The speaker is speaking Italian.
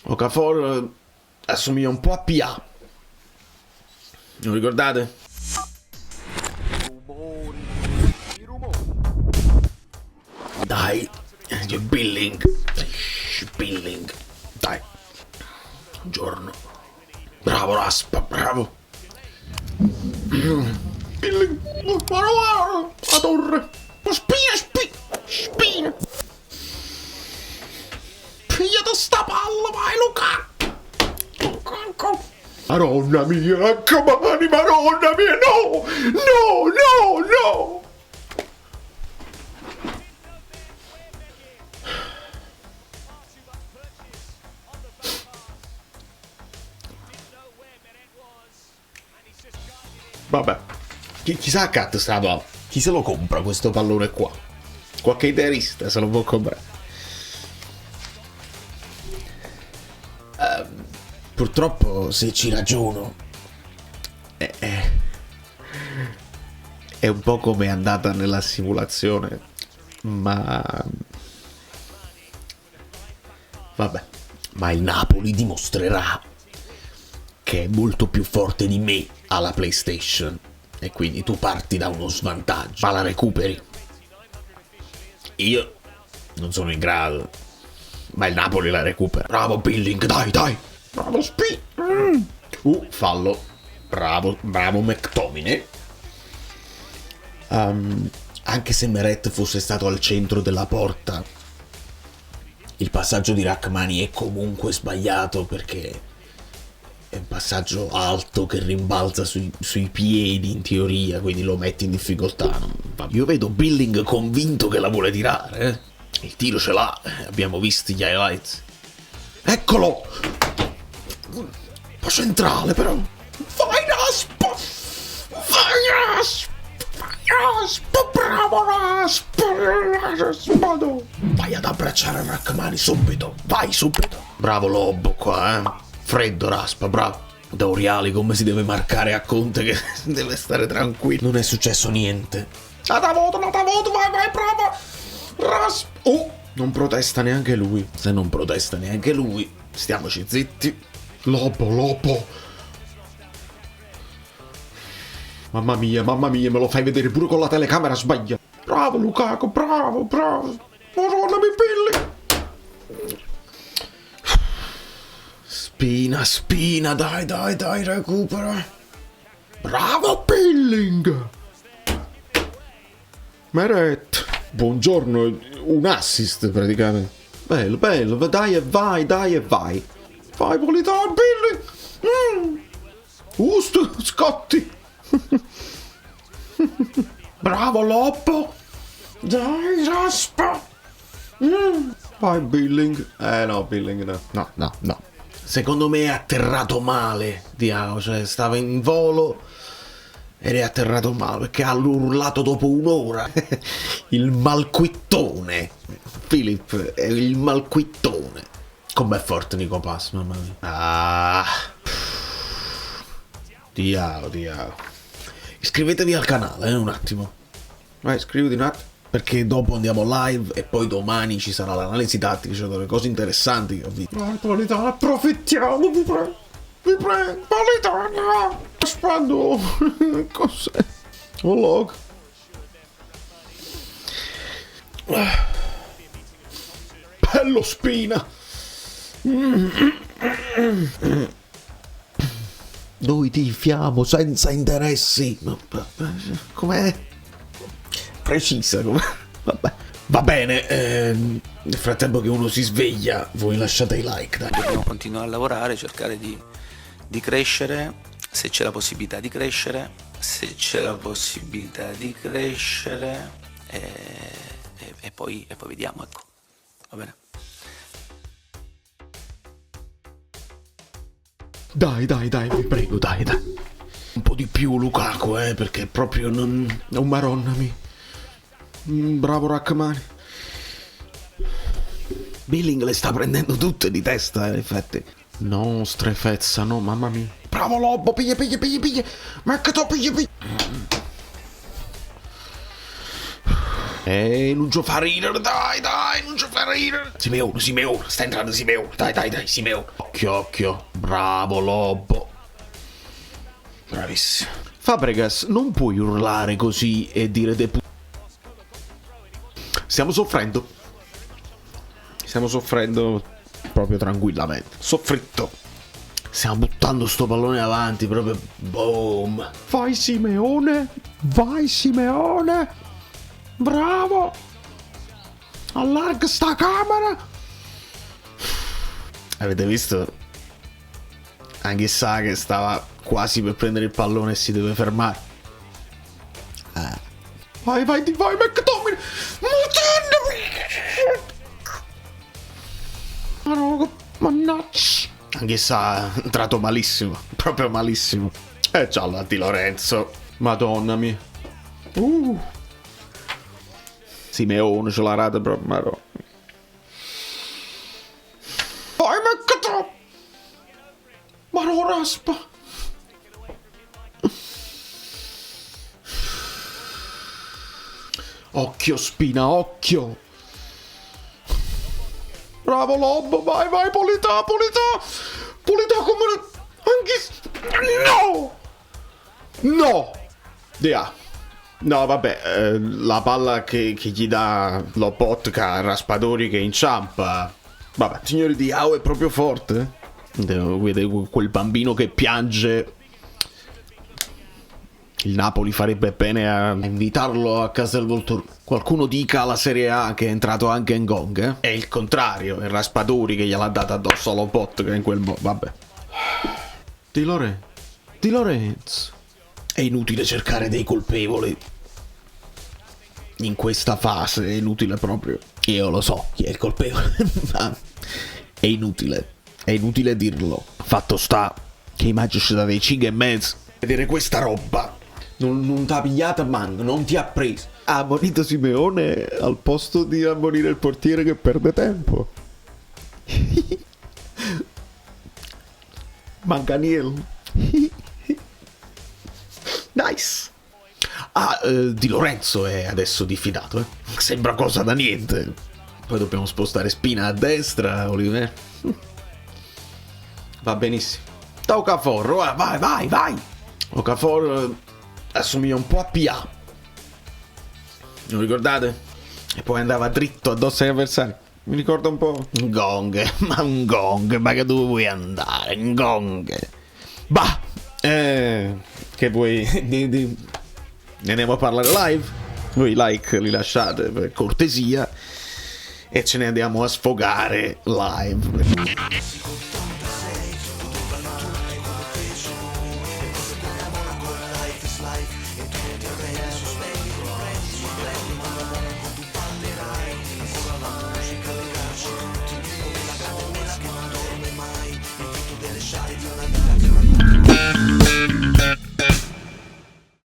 Okafor assomiglia un po' a PA. Non ricordate? Dai, c'è Billing. Billing. Dai. Buongiorno. Bravo Raspa, bravo. Billing. La torre. Spina. Pigliate sta palla, vai Luca. Maronna mia, ecco mani, maronna mia, no. Vabbè, chissà Cat stava. Chi se lo compra questo pallone qua? Qualche idealista se lo può comprare. Purtroppo, se ci ragiono, è un po' come è andata nella simulazione, ma vabbè, ma il Napoli dimostrerà che è molto più forte di me alla PlayStation e quindi tu parti da uno svantaggio, ma la recuperi. Io non sono in grado, ma il Napoli la recupera. Bravo Billing, dai. Bravo fallo. Bravo McTominay. Anche se Meret fosse stato al centro della porta, il passaggio di Rachmani è comunque sbagliato perché è un passaggio alto che rimbalza sui piedi in teoria, quindi lo metti in difficoltà. Io vedo Billing convinto che la vuole tirare. Il tiro ce l'ha, abbiamo visto gli highlights. Eccolo! Un po' centrale però. Vai Rasp, bravo Rasp. Vai ad abbracciare Rachmani subito. Bravo Lobo qua, Freddo Raspa, bravo. Da Oriali come si deve marcare a Conte che deve stare tranquillo. Non è successo niente. La voto, vai, bravo. Rasp. Non protesta neanche lui. Se non protesta neanche lui, stiamoci zitti. Lobo. Mamma mia, me lo fai vedere pure con la telecamera sbaglia. Bravo Lukaku, bravo. Madonna mi Billing. Spina, dai, recupera. Bravo Billing. Meret. Buongiorno, un assist praticamente. Bello, dai e vai. Vai Politano, Billing. Scotti. Bravo Loppo. Dai Raspa. Vai Billing. No, Billing no. Secondo me è atterrato male Diao, cioè stava in volo ed è atterrato male perché ha urlato dopo un'ora. Il malquittone. Philip è il malquittone. Com'è forte Nico Pass, mamma mia. Diao. Iscrivetevi al canale, un attimo. Vai, iscriviti un attimo. Perché dopo andiamo live e poi domani ci sarà l'analisi tattica, cioè delle cose interessanti che ho visto. Vai, Politano, approfittiamo, vi prego. Politano, aspetto. Cos'è? Un log. Bello Spina. Noi tifiamo senza interessi. Com'è? Precisa come. Vabbè. Va bene. Nel frattempo che uno si sveglia, voi lasciate i like. Dai. Dobbiamo continuare a lavorare, cercare di crescere, se c'è la possibilità di crescere, e poi vediamo, ecco. Va bene. Dai, vi prego, dai. Un po' di più Lukaku, perché proprio non. Oh, maronnami. Bravo Rachmani. Billing le sta prendendo tutte di testa, in effetti. No, strefezza, no, mamma mia. Bravo Lobo, piglia. Marcato, piglia. Non ci fa ridere, dai, non ci fa Simeone, sta entrando Simeone. Dai, Simeone. Occhio. Bravo, Lobo. Bravissimo. Fabregas, non puoi urlare così e dire Stiamo soffrendo proprio tranquillamente. Soffritto. Stiamo buttando sto pallone avanti, proprio boom. Vai Simeone. Bravo. Allarga sta camera. Avete visto? Anche sa che stava quasi per prendere il pallone e si deve fermare. Vai, McTominay. Mannaggia. Anche sa, è entrato malissimo. Proprio malissimo. Già la Di Lorenzo. Madonna mia. Simeone ce l'ha rata proprio. Madonna. Vai, McTominay. Ma non raspa. Occhio Spina, occhio. Bravo Lobo, vai, Polità come... No! No, vabbè, la palla che gli dà Lobotka a Raspadori che inciampa. Vabbè, signori, Diao è proprio forte. Vede quel bambino che piange. Il Napoli farebbe bene a invitarlo a Castel Volturno. Qualcuno dica alla Serie A che è entrato anche Ngong, eh? È il contrario, è Raspadori che gliel'ha data addosso allo bot che in quel vabbè. Di Lorenzo. È inutile cercare dei colpevoli. In questa fase è inutile proprio. Io lo so chi è il colpevole. Ma è inutile dirlo. Fatto sta che i Magici da dei 5,5. Vedere questa roba. Non t'ha pigliata manco, non ti ha preso. Ha ammonito Simeone al posto di ammonire il portiere che perde tempo. Manganiello. Nice. Di Lorenzo è adesso diffidato, eh. Sembra cosa da niente. Poi dobbiamo spostare Spina a destra, Oliver. Va benissimo. Da Okafor, vai. Okafor assomiglia un po' a PA. Non ricordate? E poi andava dritto addosso agli avversari. Mi ricorda un po'. Un gong, ma che dove vuoi andare? Un gong. Bah! Che vuoi? Ne andiamo a parlare live? Voi like li lasciate per cortesia. E ce ne andiamo a sfogare live.